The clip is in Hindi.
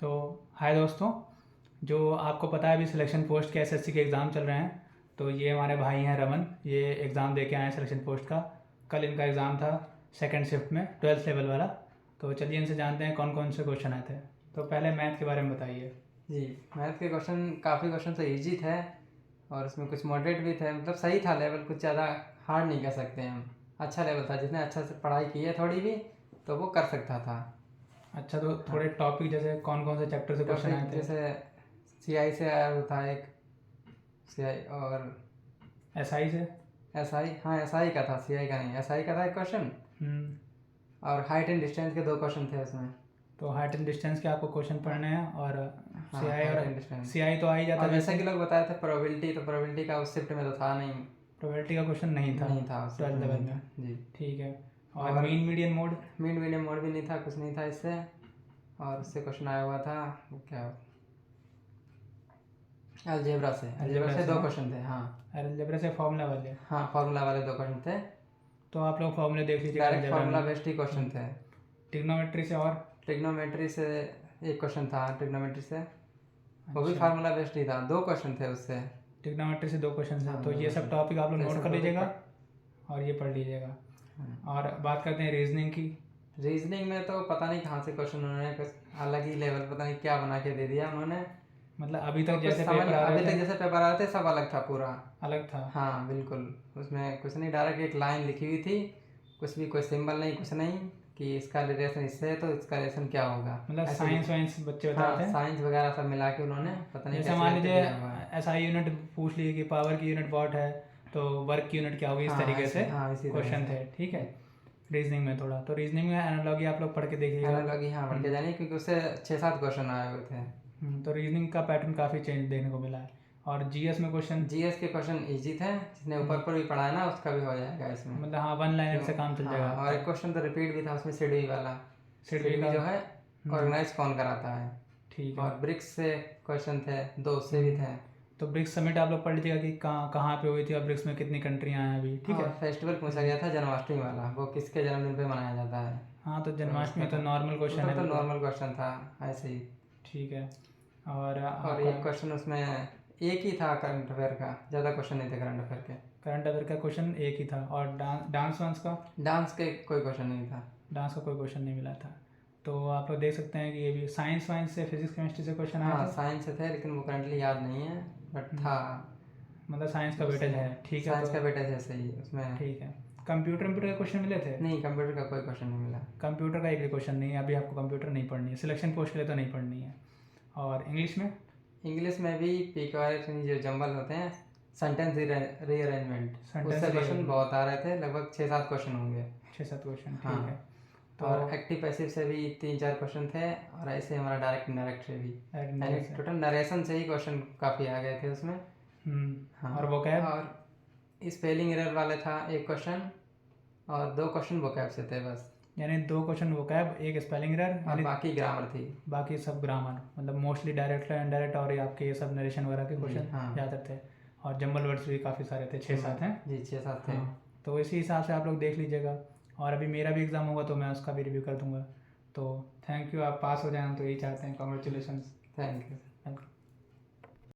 तो हाय दोस्तों, जो आपको पता है अभी सिलेक्शन पोस्ट के एसएससी के एग्ज़ाम चल रहे हैं। तो ये हमारे भाई हैं रमन, ये एग्ज़ाम दे के आए हैं सिलेक्शन पोस्ट का। कल इनका एग्ज़ाम था सेकंड शिफ्ट में 12th लेवल वाला। तो चलिए इनसे जानते हैं कौन कौन से क्वेश्चन आए थे। तो पहले मैथ के बारे में बताइए। जी, मैथ के काफ़ी क्वेश्चन तो ईजी थे और उसमें कुछ मॉडरेट भी थे। मतलब सही था लेवल, कुछ ज़्यादा हार्ड नहीं कह सकते हम। अच्छा लेवल था, जिसने अच्छा से पढ़ाई की है थोड़ी भी तो वो कर सकता था। अच्छा, तो थोड़े टॉपिक जैसे कौन कौन से चैप्टर से क्वेश्चन आए थे? जैसे सीआई से आया हुआ था एक, सीआई और एसआई से। एसआई। हाँ, एसआई का था, सीआई का नहीं। एसआई का था एक क्वेश्चन और हाइट एंड डिस्टेंस के 2 क्वेश्चन थे उसमें। तो हाइट एंड डिस्टेंस के आपको क्वेश्चन पढ़ने हैं और हाँ, सीआई हाइट और एंड डिस्टेंस। सीआई तो आ ही जाता और है जैसा वैसे। कि लोग बताए थे प्रोबेबिलिटी, तो प्रोबेबिलिटी का उस शिफ्ट में तो था नहीं। प्रोबेबिलिटी का क्वेश्चन नहीं था उस शिफ्ट 12th में लेवल नहीं में। था जी। ठीक है। और mean median mode? Mean medium mode भी नहीं था, कुछ नहीं था इससे। और उससे क्वेश्चन आया हुआ था वो क्या, अलजेब्रा से 2 क्वेश्चन थे। हाँ, अलजेब्रा से फार्मूला वाले। हाँ, फार्मूला वाले 2 क्वेश्चन थे। तो आप लोग फार्मूले देख लीजिए डायरेक्ट अलजेब्रा फार्मूला में। बेस्ड ही क्वेश्चन थे। ट्रिग्नोमेट्री से और ट्रिग्नोमेट्री से एक क्वेश्चन था, ट्रिग्नोमेट्री से वो भी अच्छा, फार्मूला बेस्ड ही था। 2 क्वेश्चन थे उससे। ट्रिग्नोमेट्री से 2 क्वेश्चन हैं। हाँ, तो 2 ये सब क्वेश्चन। टॉपिक आप लोग तो ये नोट सब कर टॉपिक लीजिएगा और ये पढ़ लीजिएगा। और बात करते हैं रीजनिंग की। रीजनिंग में तो पता नहीं कहाँ से क्वेश्चन उन्होंने कुछ अलग ही लेवल, पता नहीं क्या बना के दे दिया उन्होंने। मतलब अभी तो तक कुछ जैसे समझ, पेपर आ अभी रहे तक थे जैसे पेपर आ रहे थे सब अलग था पूरा। अलग था। हाँ बिल्कुल, उसमें कुछ नहीं, डायरेक्ट एक लाइन लिखी हुई थी, कुछ भी कोई सिंबल नहीं, कुछ नहीं कि इसका रिलेशन इससे है तो इसका रिलेशन क्या होगा। मतलब ऐसे साइंस वाइंस बच्चे बताए हाँ, थे। साइंस वगैरह सब मिला के उन्होंने पता नहीं जैसे कैसे मान करके लीजिए दिया हुआ है। एसआई यूनिट पूछ ली कि पावर की यूनिट वॉट है, तो वर्क की यूनिट क्या होगी, इस तरीके से हाँ, इसी तरह क्वेश्चन से। थे। ठीक है। रीजनिंग में थोड़ा तो रीजनिंग में एनालॉजी आप लोग पढ़ के देखिएगा। एनालॉजी हाँ पढ़ के जानी, क्योंकि उससे 6-7 क्वेश्चन आए हुए थे। तो रीजनिंग का पैटर्न काफ़ी चेंज देखने को मिला है। और जीएस में क्वेश्चन, जीएस के क्वेश्चन इजी थे, जिसने ऊपर पर भी पढ़ा है ना उसका भी हो जाएगा इसमें। मतलब हाँ, वन लाइनर से काम चल जाएगा हाँ, और आपका। एक क्वेश्चन तो रिपीट भी था उसमें, सिडवी वाला। सिडवी सिडवी का। जो है ऑर्गेनाइज कौन कराता है। ठीक है। और ब्रिक्स से क्वेश्चन थे, 2 उससे भी थे। तो ब्रिक्स समिट आप लोग पढ़ लीजिएगा कि कहाँ कहाँ पे हुई थी और ब्रिक्स में कितनी कंट्रियाँ हैं अभी। ठीक और है। फेस्टिवल पूछा गया था जन्माष्टमी वाला, वो किसके जन्मदिन पे मनाया जाता है। हाँ, तो तो जन्माष्टमी उसका तो था, नॉर्मल वो क्वेश्चन है तो बिल्कुल। नॉर्मल क्वेश्चन था ऐसे ही। ठीक है। और और आपका एक क्वेश्चन उसमें एक ही था करंट अफेयर का, ज़्यादा क्वेश्चन नहीं थे करंट अफेयर के। करंट अफेयर का क्वेश्चन एक ही था। और डांस वांस का? डांस के कोई क्वेश्चन नहीं था। डांस का कोई क्वेश्चन नहीं मिला था। तो आप लोग देख सकते हैं कि ये भी साइंस वाइंस से, फिजिक्स केमिस्ट्री से क्वेश्चन आए हाँ, थे। साइंस से थे लेकिन वो करंटली याद नहीं है, बट था। मतलब साइंस का वेटेज है। ठीक है। साइंस तो का बेटा जैसे ही उसमें। ठीक है। कंप्यूटर के क्वेश्चन मिले थे? नहीं, कंप्यूटर का कोई क्वेश्चन नहीं मिला। कंप्यूटर का एक भी क्वेश्चन नहीं है। अभी आपको कंप्यूटर नहीं पढ़नी है, सिलेक्शन पोस्ट के लिए तो नहीं पढ़नी है। और इंग्लिश में? इंग्लिश में भी पीक्वालिटी जो जंबल होते हैं, सेंटेंस रीअरेंजमेंट, उससे क्वेश्चन बहुत आ रहे थे, लगभग 6-7 क्वेश्चन होंगे। 6-7 क्वेश्चन। हाँ। ठीक है। तो और एक्टिव पैसिव से भी 3-4 क्वेश्चन थे, और ऐसे हमारा डायरेक्ट इनडायरेक्ट से भी, यानी टोटल नरेशन से ही क्वेश्चन काफ़ी आ गए थे उसमें। हाँ। और वोकैब? और स्पेलिंग एरर वाले था एक क्वेश्चन, और 2 क्वेश्चन वोकैब से थे बस। यानी 2 क्वेश्चन वोकैब, एक स्पेलिंग एरर, और यानी बाकी ग्रामर थी। बाकी सब ग्रामर। मतलब मोस्टली डायरेक्ट इनडायरेक्ट और ये आपके ये सब नरेशन वगैरह के क्वेश्चन हाँ। ज़्यादा थे। और जंबल वर्ड्स भी काफ़ी सारे थे, 6-7 हैं। जी, 6-7 थे। हाँ, तो इसी हिसाब से आप लोग देख लीजिएगा। और अभी मेरा भी एग्ज़ाम होगा तो मैं उसका भी रिव्यू कर दूंगा। तो थैंक यू, आप पास हो जाएं हम तो यही चाहते हैं। कॉन्ग्रेचुलेशन। Thank you.